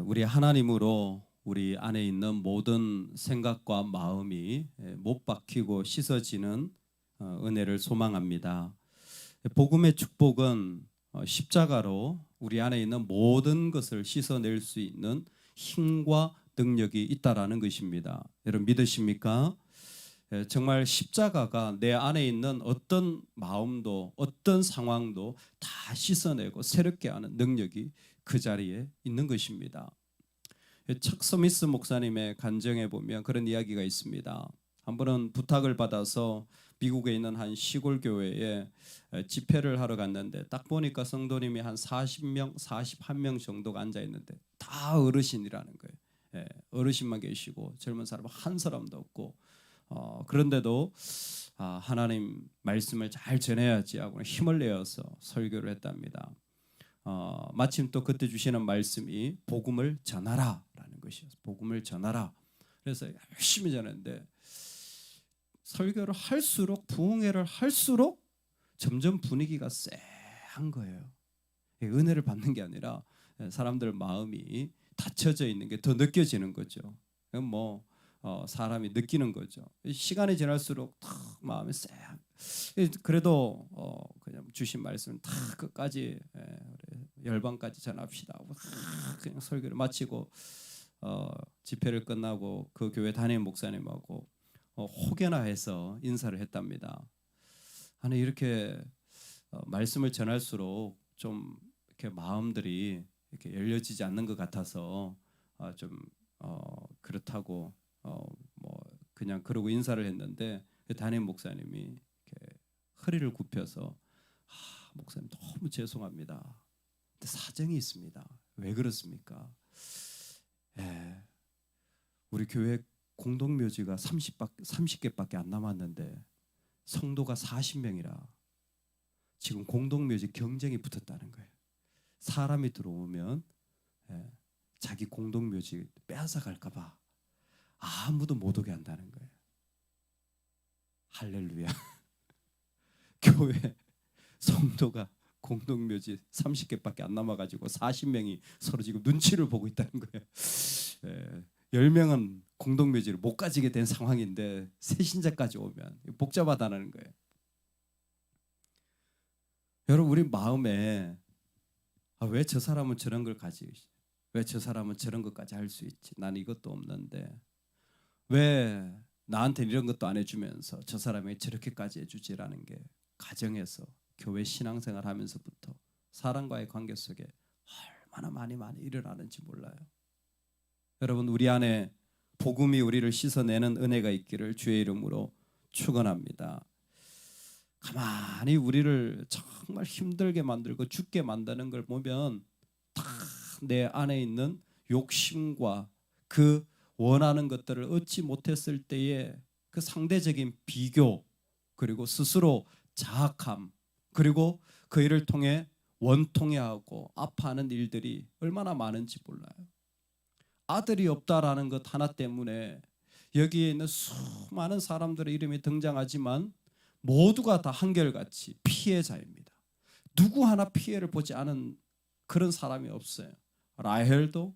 우리 하나님으로 우리 안에 있는 모든 생각과 마음이 못 박히고 씻어지는 은혜를 소망합니다. 복음의 축복은 십자가로 우리 안에 있는 모든 것을 씻어낼 수 있는 힘과 능력이 있다라는 것입니다. 여러분 믿으십니까? 정말 십자가가 내 안에 있는 어떤 마음도 어떤 상황도 다 씻어내고 새롭게 하는 능력이 그 자리에 있는 것입니다. 척 스미스 목사님의 간증에 보면 그런 이야기가 있습니다. 한 번은 부탁을 받아서 미국에 있는 한 시골 교회에 집회를 하러 갔는데 딱 보니까 성도님이 한 40명, 41명 정도가 앉아 있는데 다 어르신이라는 거예요. 어르신만 계시고 젊은 사람 한 사람도 없고 그런데도 하나님 말씀을 잘 전해야지 하고 힘을 내어서 설교를 했답니다. 마침 또 그때 주시는 말씀이 복음을 전하라라는 것이었어요. 복음을 전하라. 그래서 열심히 전했는데 설교를 할수록 부흥회를 할수록 점점 분위기가 쎄한 거예요. 은혜를 받는 게 아니라 사람들 마음이 닫혀져 있는 게 더 느껴지는 거죠. 뭐 사람이 느끼는 거죠. 시간이 지날수록 다 마음이 쎄한. 그래도 그냥 주신 말씀을 다 끝까지 열방까지 전합시다 하고 그냥 설교를 마치고 집회를 끝나고 그 교회 담임 목사님하고 혹여나 해서 인사를 했답니다. 아니 이렇게 말씀을 전할수록 좀 이렇게 마음들이 이렇게 열려지지 않는 것 같아서 좀 그렇다고 뭐 그냥 그러고 인사를 했는데 담임 목사님이 이렇게 허리를 굽혀서 목사님 너무 죄송합니다. 근데 사정이 있습니다. 왜 그렇습니까? 우리 교회 공동묘지가 30개밖에 안 남았는데 성도가 40명이라 지금 공동묘지 경쟁이 붙었다는 거예요. 사람이 들어오면 자기 공동묘지 빼앗아 갈까 봐 아무도 못 오게 한다는 거예요. 할렐루야. 교회 성도가 공동묘지 30개밖에 안 남아가지고 40명이 서로 지금 눈치를 보고 있다는 거예요. 10명은 공동묘지를 못 가지게 된 상황인데 새신자까지 오면 복잡하다는 거예요. 여러분 우리 마음에 왜 저 사람은 저런 걸 가지고 있지? 왜 저 사람은 저런 것까지 할 수 있지? 난 이것도 없는데 왜 나한테 이런 것도 안 해주면서 저 사람이 저렇게까지 해주지라는 게 가정에서 교회 신앙생활 하면서부터 사람과의 관계 속에 얼마나 많이 일어나는지 몰라요. 여러분 우리 안에 복음이 우리를 씻어내는 은혜가 있기를 주의 이름으로 축원합니다. 가만히 우리를 정말 힘들게 만들고 죽게 만드는 걸 보면 다 내 안에 있는 욕심과 그 원하는 것들을 얻지 못했을 때의 그 상대적인 비교 그리고 스스로 자학함 그리고 그 일을 통해 원통해하고 아파하는 일들이 얼마나 많은지 몰라요. 아들이 없다라는 것 하나 때문에 여기에 있는 수많은 사람들의 이름이 등장하지만 모두가 다 한결같이 피해자입니다. 누구 하나 피해를 보지 않은 그런 사람이 없어요. 라헬도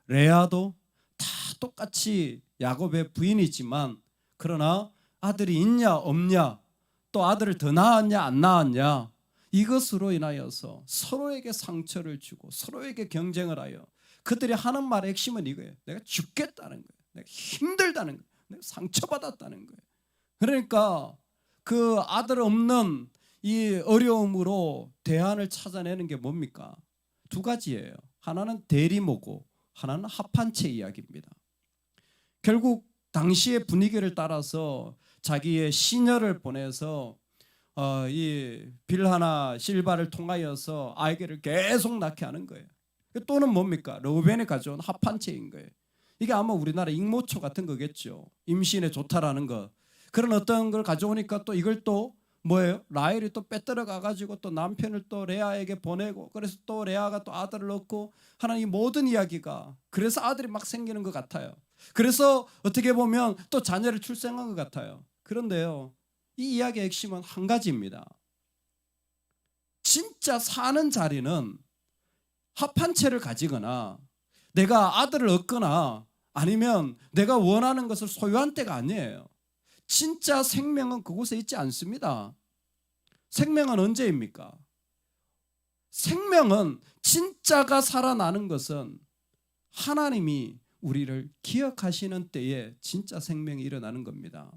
레아도 다 똑같이 야곱의 부인이지만 그러나 아들이 있냐 없냐 또 아들을 더 낳았냐 안 낳았냐 이것으로 인하여서 서로에게 상처를 주고 서로에게 경쟁을 하여 그들이 하는 말의 핵심은 이거예요. 내가 죽겠다는 거예요. 내가 힘들다는 거예요. 내가 상처받았다는 거예요. 그러니까 그 아들 없는 이 어려움으로 대안을 찾아내는 게 뭡니까? 두 가지예요. 하나는 대리모고 하나는 합한채 이야기입니다. 결국 당시의 분위기를 따라서 자기의 시녀를 보내서 이 빌하나 실바를 통하여서 아이를 계속 낳게 하는 거예요. 또는 뭡니까? 르우벤이 가져온 합한채인 거예요. 이게 아마 우리나라 익모초 같은 거겠죠. 임신에 좋다라는 거. 그런 어떤 걸 가져오니까 또 이걸 또 뭐예요? 라헬이 또 빼들어 가가지고 또 남편을 또 레아에게 보내고 그래서 또 레아가 또 아들을 낳고 하는 이 모든 이야기가 그래서 아들이 막 생기는 것 같아요. 그래서 어떻게 보면 또 자녀를 출생한 것 같아요. 그런데요, 이 이야기의 핵심은 한 가지입니다. 진짜 사는 자리는 합한 채를 가지거나 내가 아들을 얻거나 아니면 내가 원하는 것을 소유한 때가 아니에요. 진짜 생명은 그곳에 있지 않습니다. 생명은 언제입니까? 생명은 진짜가 살아나는 것은 하나님이 우리를 기억하시는 때에 진짜 생명이 일어나는 겁니다.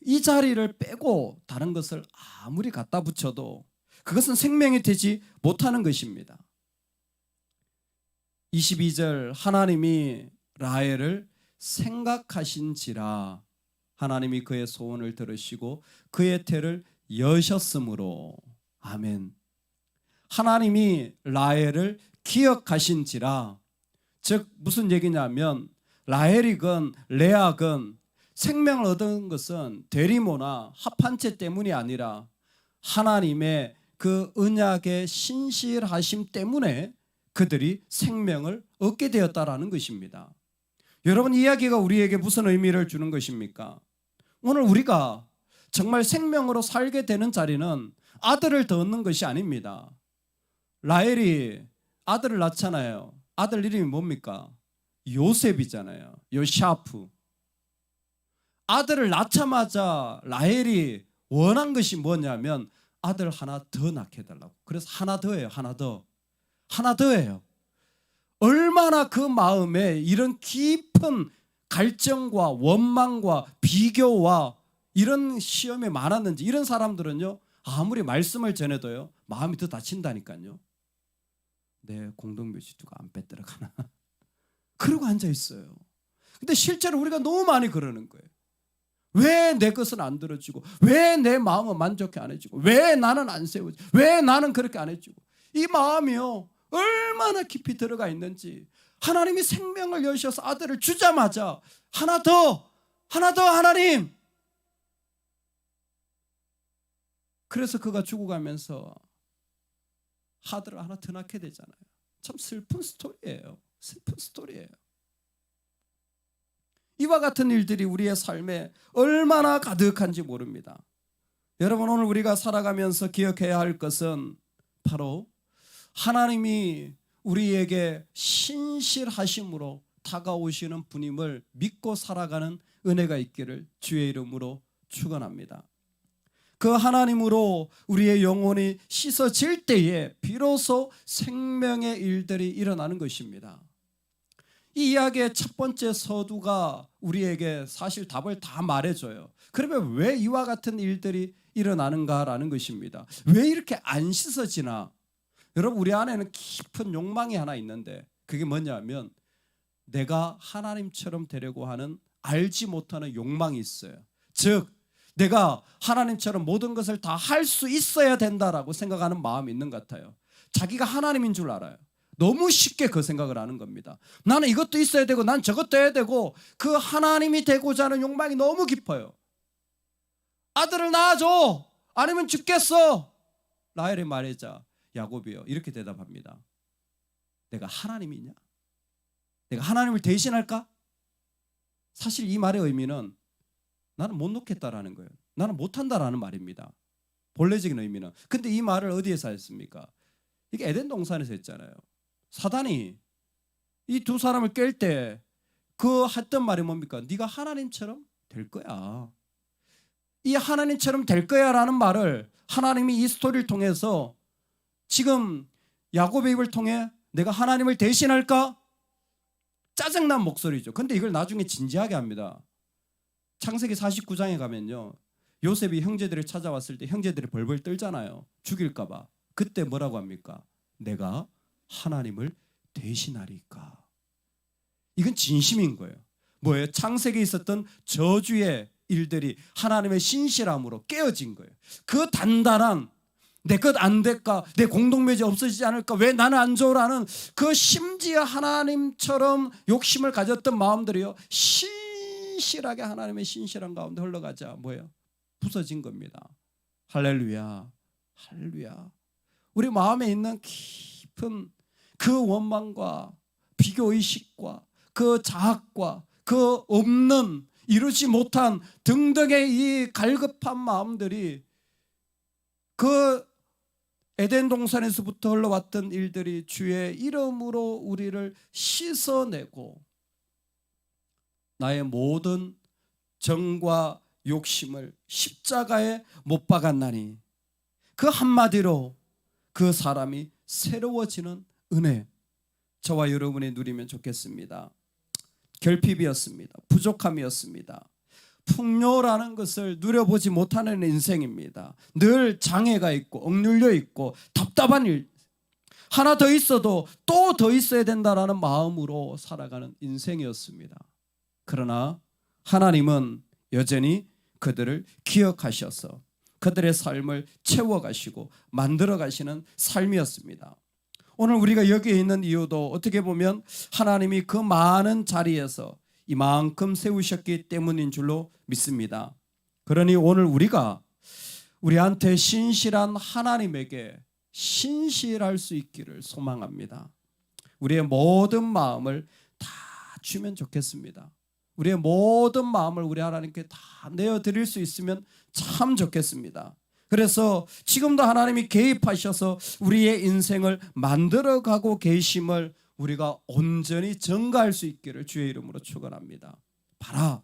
이 자리를 빼고 다른 것을 아무리 갖다 붙여도 그것은 생명이 되지 못하는 것입니다. 22절 하나님이 라헬을 생각하신지라 하나님이 그의 소원을 들으시고 그의 태를 여셨으므로. 아멘. 하나님이 라헬을 기억하신지라, 즉 무슨 얘기냐면 라헬이건 레아건 생명을 얻은 것은 대리모나 합한채 때문이 아니라 하나님의 그 언약의 신실하심 때문에 그들이 생명을 얻게 되었다라는 것입니다. 여러분, 이 이야기가 우리에게 무슨 의미를 주는 것입니까? 오늘 우리가 정말 생명으로 살게 되는 자리는 아들을 더 얻는 것이 아닙니다. 라헬이 아들을 낳잖아요. 아들 이름이 뭡니까? 요셉이잖아요. 요샤프. 아들을 낳자마자 라헬이 원한 것이 뭐냐면 아들 하나 더 낳게 해달라고. 그래서 하나 더예요. 하나 더예요. 얼마나 그 마음에 이런 깊은 갈증과 원망과 비교와 이런 시험이 많았는지. 이런 사람들은요, 아무리 말씀을 전해도요 마음이 더 다친다니까요. 내 공동묘지 누가 안 빼들어가나 그러고 앉아있어요. 근데 실제로 우리가 너무 많이 그러는 거예요. 왜 내 것은 안 들어주고, 왜 내 마음은 만족해 안 해주고, 왜 나는 안 세워지고, 왜 나는 그렇게 안 해주고. 이 마음이요 얼마나 깊이 들어가 있는지. 하나님이 생명을 여셔서 아들을 주자마자 하나 더 하나님. 그래서 그가 죽어가면서 아들을 하나 더 낳게 되잖아요. 참 슬픈 스토리예요. 이와 같은 일들이 우리의 삶에 얼마나 가득한지 모릅니다. 여러분, 오늘 우리가 살아가면서 기억해야 할 것은 바로 하나님이 우리에게 신실하심으로 다가오시는 분임을 믿고 살아가는 은혜가 있기를 주의 이름으로 축원합니다. 그 하나님으로 우리의 영혼이 씻어질 때에 비로소 생명의 일들이 일어나는 것입니다. 이 이야기의 첫 번째 서두가 우리에게 사실 답을 다 말해줘요. 그러면 왜 이와 같은 일들이 일어나는가라는 것입니다. 왜 이렇게 안 씻어지나? 여러분, 우리 안에는 깊은 욕망이 하나 있는데 그게 뭐냐면 내가 하나님처럼 되려고 하는 알지 못하는 욕망이 있어요. 즉 내가 하나님처럼 모든 것을 다 할 수 있어야 된다라고 생각하는 마음이 있는 것 같아요. 자기가 하나님인 줄 알아요. 너무 쉽게 그 생각을 하는 겁니다. 나는 이것도 있어야 되고 난 저것도 해야 되고, 그 하나님이 되고자 하는 욕망이 너무 깊어요. 아들을 낳아줘, 아니면 죽겠어. 라헬이 말하자 야곱이요 이렇게 대답합니다. 내가 하나님이냐? 내가 하나님을 대신할까? 사실 이 말의 의미는 나는 못 놓겠다라는 거예요. 나는 못한다라는 말입니다. 본래적인 의미는. 근데 이 말을 어디에서 했습니까? 이게 에덴 동산에서 했잖아요. 사단이 이 두 사람을 깰 때 그 했던 말이 뭡니까? 네가 하나님처럼 될 거야. 이 하나님처럼 될 거야 라는 말을 하나님이 이 스토리를 통해서 지금 야곱의 입을 통해 내가 하나님을 대신할까? 짜증난 목소리죠. 근데 이걸 나중에 진지하게 합니다. 창세기 49장에 가면요, 요셉이 형제들을 찾아왔을 때 형제들이 벌벌 떨잖아요. 죽일까 봐. 그때 뭐라고 합니까? 내가 하나님을 대신하리까. 이건 진심인 거예요. 뭐예요? 창세기에 있었던 저주의 일들이 하나님의 신실함으로 깨어진 거예요. 그 단단한 내 것 안 될까? 내 공동묘지 없어지지 않을까? 왜 나는 안 좋으라는 그 심지어 하나님처럼 욕심을 가졌던 마음들이요 신실하게 하나님의 신실한 가운데 흘러가자 뭐예요? 부서진 겁니다. 할렐루야. 우리 마음에 있는 깊은 그 원망과 비교의식과 그 자학과 그 없는 이루지 못한 등등의 이 갈급한 마음들이 그 에덴 동산에서부터 흘러왔던 일들이 주의 이름으로 우리를 씻어내고 나의 모든 정과 욕심을 십자가에 못 박았나니 그 한마디로 그 사람이 새로워지는 은혜, 저와 여러분이 누리면 좋겠습니다. 결핍이었습니다. 부족함이었습니다. 풍요라는 것을 누려보지 못하는 인생입니다. 늘 장애가 있고 억눌려 있고 답답한 일, 하나 더 있어도 또 더 있어야 된다라는 마음으로 살아가는 인생이었습니다. 그러나 하나님은 여전히 그들을 기억하셔서 그들의 삶을 채워가시고 만들어가시는 삶이었습니다. 오늘 우리가 여기에 있는 이유도 어떻게 보면 하나님이 그 많은 자리에서 이만큼 세우셨기 때문인 줄로 믿습니다. 그러니 오늘 우리가 우리한테 신실한 하나님에게 신실할 수 있기를 소망합니다. 우리의 모든 마음을 다 주면 좋겠습니다. 우리의 모든 마음을 우리 하나님께 다 내어드릴 수 있으면 참 좋겠습니다. 그래서 지금도 하나님이 개입하셔서 우리의 인생을 만들어가고 계심을 우리가 온전히 전가할 수 있기를 주의 이름으로 축원합니다. 봐라,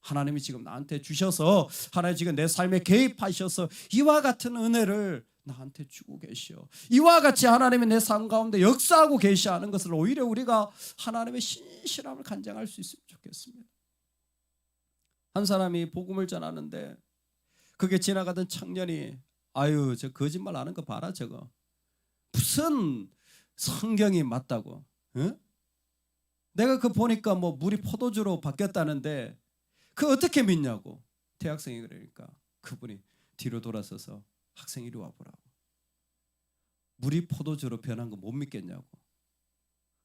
하나님이 지금 나한테 주셔서, 하나님 지금 내 삶에 개입하셔서 이와 같은 은혜를 나한테 주고 계시오. 이와 같이 하나님이 내 삶 가운데 역사하고 계시오 하는 것을 오히려 우리가 하나님의 신실함을 간증할 수 있으면 좋겠습니다. 한 사람이 복음을 전하는데 그게 지나가던 청년이 아유 저 거짓말 하는 거 봐라, 저거 무슨 성경이 맞다고, 응? 내가 그 보니까 뭐 물이 포도주로 바뀌었다는데 그 어떻게 믿냐고. 대학생이 그러니까 그분이 뒤로 돌아서서 학생 이리 와보라고. 물이 포도주로 변한 거 못 믿겠냐고.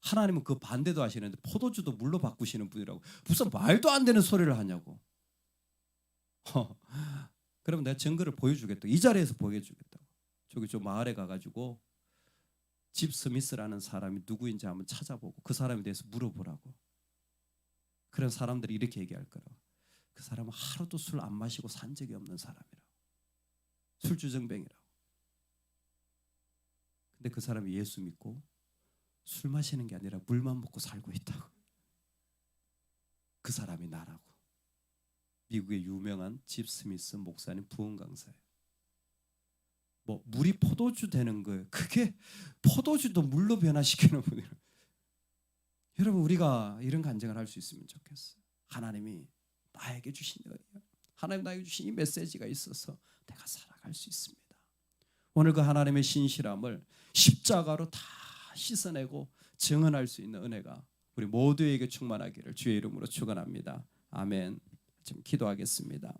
하나님은 그 반대도 하시는데 포도주도 물로 바꾸시는 분이라고 무슨 말도 안 되는 소리를 하냐고. 그러면 내가 증거를 보여주겠다. 이 자리에서 보여주겠다고. 저기 저 마을에 가가지고 집 스미스라는 사람이 누구인지 한번 찾아보고 그 사람에 대해서 물어보라고. 그런 사람들이 이렇게 얘기할 거라고. 그 사람은 하루도 술 안 마시고 산 적이 없는 사람이라고. 술주정뱅이라고. 근데 그 사람이 예수 믿고 술 마시는 게 아니라 물만 먹고 살고 있다고. 그 사람이 나라고. 미국의 유명한 집 스미스 목사님 부흥 강사예요. 뭐 물이 포도주 되는 거예요. 그게 포도주도 물로 변화시키는 분이에요. 여러분 우리가 이런 간증을 할 수 있으면 좋겠어요. 하나님이 나에게 주신 은혜요. 하나님 나에게 주신 이 메시지가 있어서 내가 살아갈 수 있습니다. 오늘 그 하나님의 신실함을 십자가로 다 씻어내고 증언할 수 있는 은혜가 우리 모두에게 충만하기를 주의 이름으로 축원합니다. 아멘. 좀 기도하겠습니다.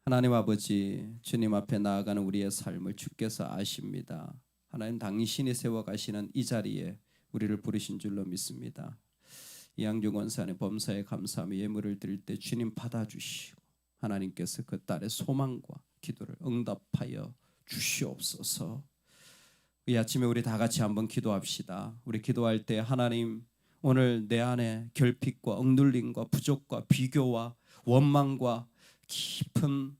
하나님 아버지, 주님 앞에 나아가는 우리의 삶을 주께서 아십니다. 하나님 당신이 세워가시는 이 자리에 우리를 부르신 줄로 믿습니다. 이양중 원사님 범사에 감사하며 예물을 드릴 때 주님 받아주시고 하나님께서 그 딸의 소망과 기도를 응답하여 주시옵소서. 이 아침에 우리 다 같이 한번 기도합시다. 우리 기도할 때 하나님 오늘 내 안에 결핍과 억눌림과 부족과 비교와 원망과 깊은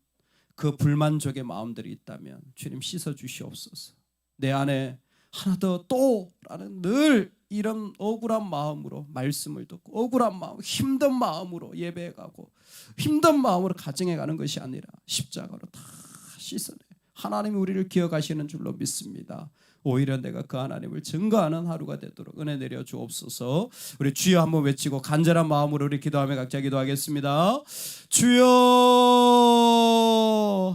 그 불만족의 마음들이 있다면 주님 씻어 주시옵소서. 내 안에 하나 더 또라는 늘 이런 억울한 마음으로 말씀을 듣고 억울한 마음, 힘든 마음으로 예배해가고 힘든 마음으로 가정해가는 것이 아니라 십자가로 다 씻어내 하나님이 우리를 기억하시는 줄로 믿습니다. 오히려 내가 그 하나님을 증거하는 하루가 되도록 은혜 내려 주옵소서. 우리 주여 한번 외치고 간절한 마음으로 우리 기도하며 각자 기도하겠습니다. 주여